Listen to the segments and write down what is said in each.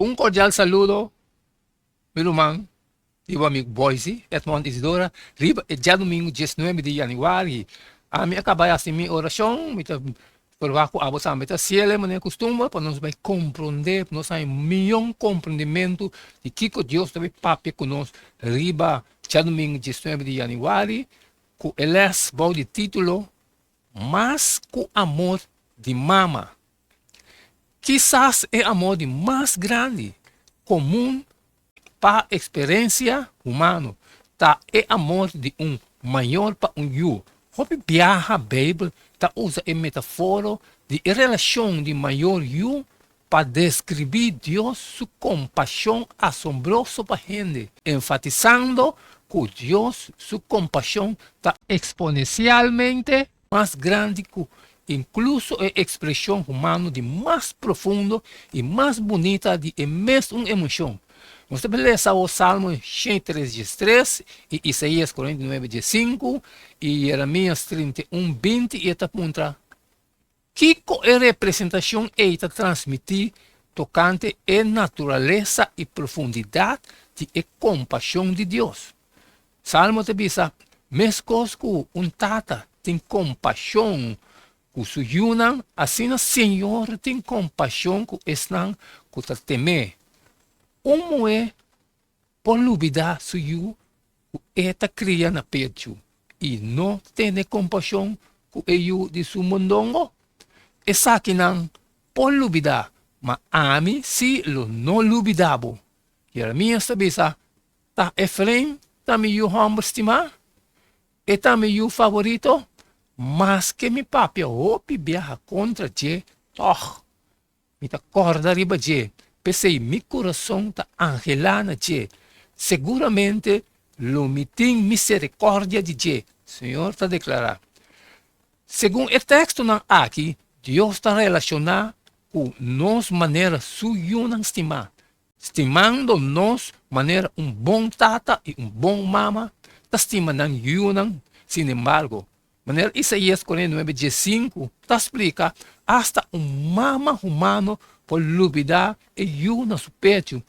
Un cordial saludo, mi irmão, meu amigo Boise, Edmond Isidora, riba, já domingo 19 de januário, a minha acabar assim minha oração, me provar com a vossa meta, se ele é costuma, para nós vai compreender, para nós ter melhor compreendimento de que Deus também papi conosco, riba, já domingo 19 de januário, com eles, bom de título, mas com amor de mama. Quizás é amor de mais grande, comum para a experiência humana. Tá, é amor de maior para eu. Hope viaja a Bíblia, tá usa a metáfora de relação de maior eu para descrever Deus sua compaixão assombrosa para a gente, enfatizando que Deus sua compaixão está exponencialmente mais grande que incluso a expressão humana de mais profundo e mais bonita de mesma emoção. Você pode ler o Salmo 103 e Isaías 49:5 e Jeremias 31:20 e esta aponta que a representação está transmitir tocante a natureza e profundidade de a compaixão de Deus. Salmo te diz, mesmo que tata tem compaixão com su yunan, assim o Senhor tem compaixão com estão que te temer. Como é por olvidar su yu, esta cria na pecho, e não tem compaixão com eu de su mondongo? Essa que não por olvidar, mas a mim se lo não olvidavo. Jeremias te diz, tá Efraim, tá meu homem estimado, e tá meu favorito, mas que mi papi hopi viaja contra je, me ta corda riba je, pensei mi coração ta angelana je, seguramente lo me tem misericórdia de je, Senhor ta declarar. Segundo o texto não aqui, Deus está relacionado com nós maneira suyuna estimar, estimando nós maneira bom tata e bom mama, ta estima não yunan, sin embargo, maneira Isaías 49:5 te explica hasta mama humano por olvidar eu na su pecho,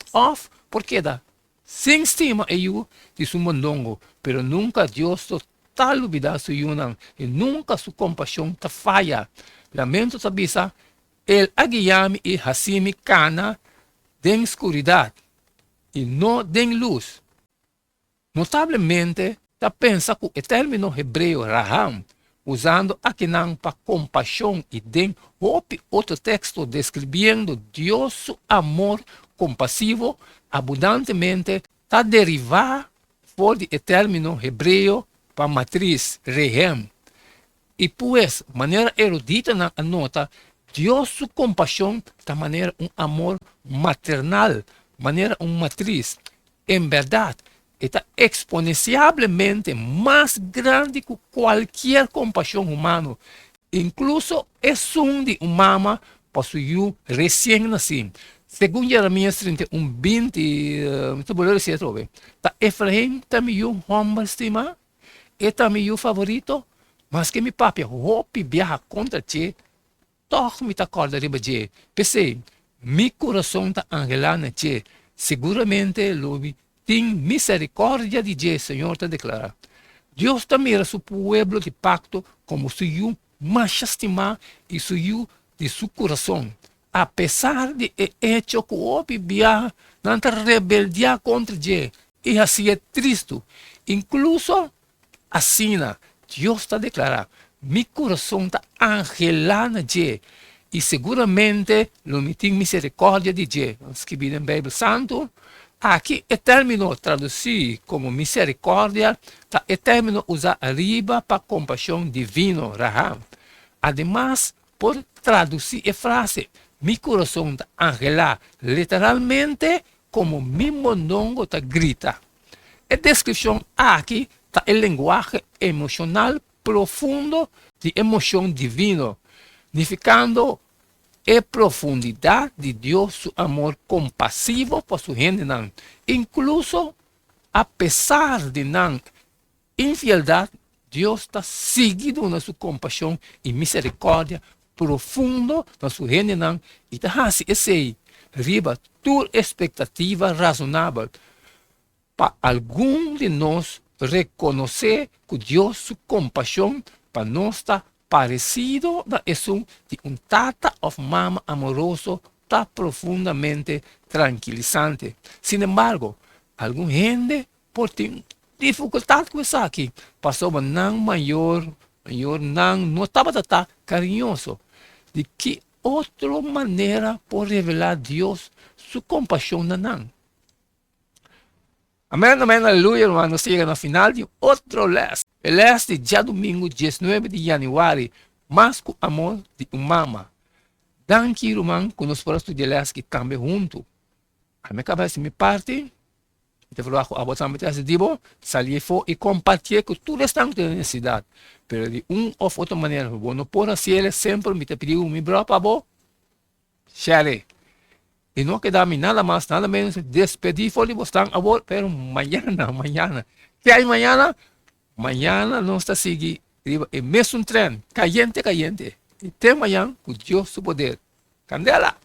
porque da sem estima eu de su mondongo, pero nunca Deus total olvidar su yunan e nunca su compaixão te falha. Lamento sabisa, el aguiame e hacime cana den escuridade e não den luz. Notablemente, ta pensa que o término hebreu raham, usando aqui não para compaixão e den outro texto descrevendo Deus su amor compassivo abundantemente, ta derivar por o término hebreu para matriz rehem. E pues, maneira erudita na nota, Deus su compaixão ta maneira amor maternal, maneira matriz. Em verdade, está exponencialmente mais grande que qualquer compaixão humana, incluso é de mama para o recém-nascido. Segundo Jeremias 31:20, está Efraim, está meu homem estimado, está meu favorito, mas que meu papi hopi viaja contra ti, toch me acorda riba ti. Pensei, meu coração está angelando ti, seguramente lo tem misericórdia de Deus, Senhor te declara. Deus te mira su pueblo de pacto como suyo mais estimado e suyo de su coração. A pesar de hecho que hopi viaja nanta rebeldia contra Deus, e assim é triste. Incluso assim, Deus te declara, mi coração está angelando Deus, e seguramente lo me tem misericórdia de Deus. Escrito em Bíblia Santo. Aqui o término traduzir como misericórdia, o término usado arriba para compaixão divino, raham. Además, por traduzir a frase, mi coração está angelar, literalmente como mi mondongo te grita. A descrição aqui está o linguagem emocional profundo de emoção divino, significando a profundidade de Deus, su amor compassivo por su gente, incluso a pesar de não infidelidade, Deus está seguido na sua compaixão e misericórdia profundo na sua gente, e está assim, esse riba tu expectativa razonable para algum de nós reconhecer que Deus, sua compaixão para nós está parecido a isso de tata of mama amoroso, está profundamente tranquilizante. Sin embargo, alguma gente por ter dificuldade com isso aqui, passou a não maior, não estava tão carinhoso. De que outra maneira por revelar Deus sua compaixão não? Amém, amém, aleluia, hermano. Chega no final de outro les. O les de dia domingo, 19 de janeiro, mais com amor de mama. Danke, irmão, que nós podemos estudar les que também junto. A minha cabeça, minha parte, eu vou falar com a vossa mente, digo, sair fora e compartilhar com tudo estão de necessidade. Pero de ou outra maneira, eu não posso ser sempre, me pedir um meu para você, share. E não queda-me nada mais, nada menos despedir por você agora, pero mañana. Que hay mañana? Mañana nós está seguindo o mesmo trem, caliente. E até amanhã, com Deus seu poder. Candela!